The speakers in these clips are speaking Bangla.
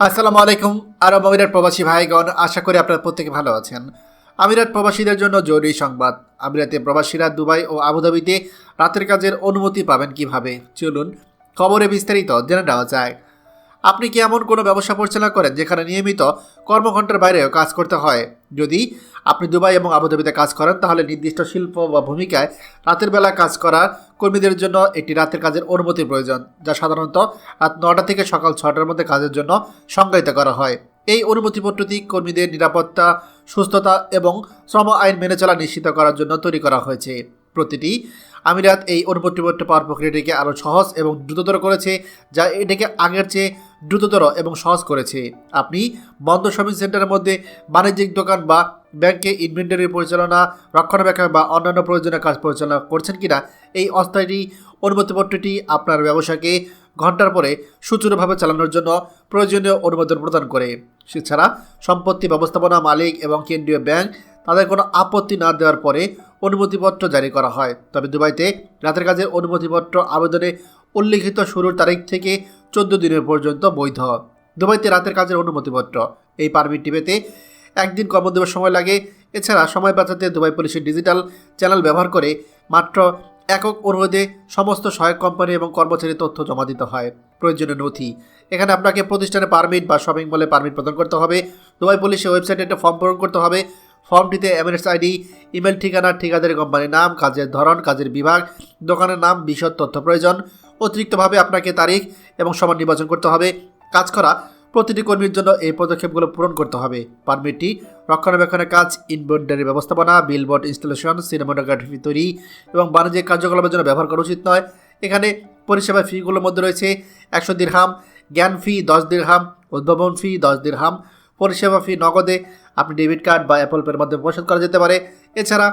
আসসালামু আলাইকুম। আরব আমিরাত প্রবাসী ভাইগণ, আশা করি আপনারা প্রত্যেকে ভালো আছেন। আমিরাত প্রবাসীদের জন্য জরুরি সংবাদ। আমিরাতে প্রবাসীরা দুবাই ও আবুধাবিতে রাতের কাজের অনুমতি পাবেন কিভাবে, চলুন খবরে বিস্তারিত জেনে নেওয়া যায়। আপনি কি এমন কোনো ব্যবসা পরিচালনা করেন যেখানে নিয়মিত কর্মঘণ্টার বাইরেও কাজ করতে হয়? যদি আপনি দুবাই এবং আবুধাবিতে কাজ করেন, তাহলে নির্দিষ্ট শিল্প বা ভূমিকায় রাতের বেলা কাজ করা কর্মীদের জন্য একটি রাতের কাজের অনুমতির প্রয়োজন, যা সাধারণত রাত 9টা থেকে সকাল 6টার মধ্যে কাজের জন্য সংজ্ঞায়িত করা হয়। এই অনুমতিপত্রটি কর্মীদের নিরাপত্তা, সুস্থতা এবং শ্রম আইন মেনে চলা নিশ্চিত করার জন্য তৈরি করা হয়েছে। প্রতিটি আমিরাত এই অনুমতিপত্র পাওয়ার প্রক্রিয়াটিকে আরও সহজ এবং দ্রুততর করেছে, যা এটাকে আগের চেয়ে দ্রুততর এবং সহজ করেছে। আপনি বন্ধ শপিং সেন্টারের মধ্যে বাণিজ্যিক দোকান বা ব্যাংকে ইনভেন্টরি পরিচালনা, রক্ষণাবেক্ষণ বা অন্যান্য প্রয়োজনীয় কাজ পরিচালনা করছেন কিনা, এই অস্থায়ী অনুমতিপত্রটি আপনার ব্যবসাকে ঘন্টার পরে সুচারুভাবে চালানোর জন্য প্রয়োজনীয় অনুমোদন প্রদান করে। এছাড়া সম্পত্তি ব্যবস্থাপনা মালিক এবং কেন্দ্রীয় ব্যাংক তাদের কোনো আপত্তি না দেওয়ার পরে অনুমতিপত্র জারি করা হয়। তবে দুবাইতে রাতের কাজের অনুমতিপত্র আবেদনে উল্লিখিত শুরুর তারিখ থেকে 14 দিনের পর্যন্ত বৈধ। দুবাইতে রাতের কাজের অনুমতিপত্র, এই পারমিটটি পেতে একদিন কর্মদিবস সময় লাগে। এছাড়া সময় বাঁচাতে দুবাই পুলিশের ডিজিটাল চ্যানেল ব্যবহার করে মাত্র একক অনুরোধে সমস্ত সহায়ক কোম্পানি এবং কর্মচারীর তথ্য জমা দিতে হয়। প্রয়োজনীয় নথি, এখানে আপনাকে প্রতিষ্ঠানে পারমিট বা শপিং মলে পারমিট প্রদান করতে হবে। দুবাই পুলিশের ওয়েবসাইটে একটা ফর্ম পূরণ করতে হবে। ফর্মটিতে এমিরেটস আইডি, ইমেল ঠিকানা, ঠিকাদারি কোম্পানির নাম, কাজের ধরন, কাজের বিভাগ, দোকানের নাম, বিশদ তথ্য প্রয়োজন। অতিরিক্তভাবে আপনাকে তারিখ এবং সময় নির্বাচন করতে হবে। কাজ করা প্রতিটি কর্মীর জন্য এই পদক্ষেপগুলো পূরণ করতে হবে। পারমিটটি রক্ষণাবেক্ষণের কাজ, ইনভেন্টরি ব্যবস্থাপনা, বিলবোর্ড ইনস্টলেশন, সিনেমাটোগ্রাফি তৈরি এবং বাণিজ্যিক কার্যকলাপের জন্য ব্যবহার করা উচিত নয়। এখানে পরিষেবা ফিগুলোর মধ্যে রয়েছে 100 দিরহাম, জ্ঞান ফি 10 দিরহাম, উদ্ভাবন ফি 10 দিরহাম। পরিষেবা ফি নগদে, আপনি ডেবিট কার্ড বা অ্যাপল পের মাধ্যমে পরিশোধ করা যেতে পারে। এছাড়া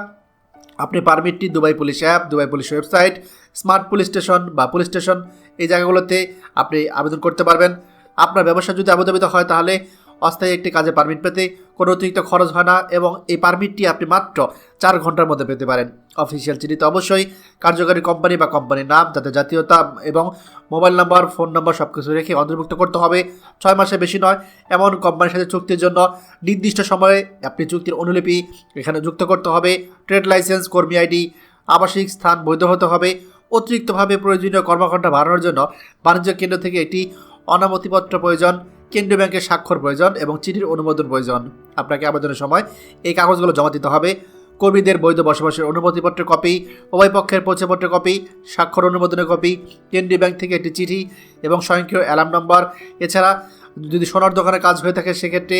আপনি পারমিটটি Dubai police app, Dubai police website, smart police station বা পুলিশ স্টেশন, এই জায়গাগুলোতে আপনি আবেদন করতে পারবেন। আপনার ব্যবসা যদি আবুধাবিতে হয়, তাহলে অস্থায়ী একটি কাজে পারমিট পেতে কোনো অতিরিক্ত খরচ হয় না এবং এই পারমিটটি আপনি মাত্র 4 ঘন্টার মধ্যে পেতে পারেন। অফিসিয়াল চিঠিতে অবশ্যই কার্যকারী কোম্পানি বা কোম্পানির নাম, তাতে জাতীয়তা এবং মোবাইল নাম্বার, ফোন নাম্বার সব কিছু রেখে অন্তর্ভুক্ত করতে হবে। 6 মাসের বেশি নয় এমন কোম্পানির সাথে চুক্তির জন্য নির্দিষ্ট সময়ে আপনি চুক্তির অনুলিপি এখানে যুক্ত করতে হবে। ট্রেড লাইসেন্স, কর্মী আইডি, আবাসিক স্থান বৈধ হতে হবে। অতিরিক্তভাবে প্রয়োজনীয় কর্মঘণ্টা বাড়ানোর জন্য বাণিজ্য কেন্দ্র থেকে একটি অনুমতিপত্র প্রয়োজন, কেন্দ্রীয় ব্যাংকের স্বাক্ষর প্রয়োজন এবং চিঠির অনুমোদন প্রয়োজন। আপনাকে আবেদনের সময় এই কাগজগুলো জমা দিতে হবে। কর্মীদের বৈধ বসবাসের অনুমতিপত্রের কপি, উভয় পক্ষের পরিচয়পত্রের কপি, স্বাক্ষর অনুমোদনের কপি, কেন্দ্রীয় ব্যাংক থেকে একটি চিঠি এবং স্বয়ংক্রিয় অ্যালার্ম নম্বর। এছাড়া যদি সোনার দোকানে কাজ হয়ে থাকে, সেক্ষেত্রে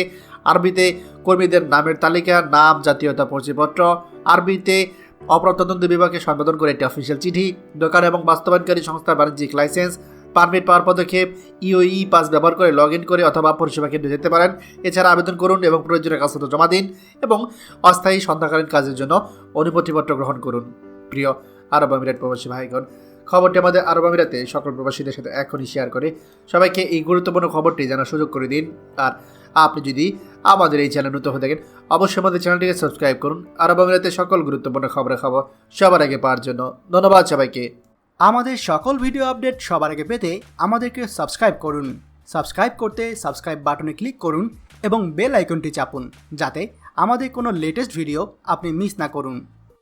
আরবিতে কর্মীদের নামের তালিকা, নাম, জাতীয়তা, পরিচয়পত্র। আরবিতে অপ্রত্নতন্ত্র বিভাগে সম্পাদন করে একটি অফিসিয়াল চিঠি। দোকান এবং বাস্তবায়নকারী সংস্থার বাণিজ্যিক লাইসেন্স। পারমিট পাওয়ার পদক্ষেপ, ইওই পাস ব্যবহার করে লগ ইন করে অথবা পরিষেবা কেন্দ্রে যেতে পারেন। এছাড়া আবেদন করুন এবং প্রয়োজনীয় কাগজপত্র জমা দিন এবং অস্থায়ী সন্ধ্যাকালীন কাজের জন্য অনুমতিপত্র গ্রহণ করুন। প্রিয় আরব আমিরাত প্রবাসী ভাইগণ, খবরটি আমাদের আরব আমিরাতে সকল প্রবাসীদের সাথে এখনই শেয়ার করে সবাইকে এই গুরুত্বপূর্ণ খবরটি জানার সুযোগ করে দিন। আর আপনি যদি আমাদের এই চ্যানেল নতুন হয়ে থাকেন, অবশ্যই আমাদের চ্যানেলটিকে সাবস্ক্রাইব করুন আরব আমিরাতে সকল গুরুত্বপূর্ণ খবরের খবর সবার আগে পাওয়ার জন্য। ধন্যবাদ সবাইকে। আমাদের সকল ভিডিও আপডেট সবার আগে পেতে আমাদেরকে সাবস্ক্রাইব করুন। সাবস্ক্রাইব করতে সাবস্ক্রাইব বাটনে ক্লিক করুন এবং বেল আইকনটি চাপুন, যাতে আমাদের কোনো লেটেস্ট ভিডিও আপনি মিস না করুন।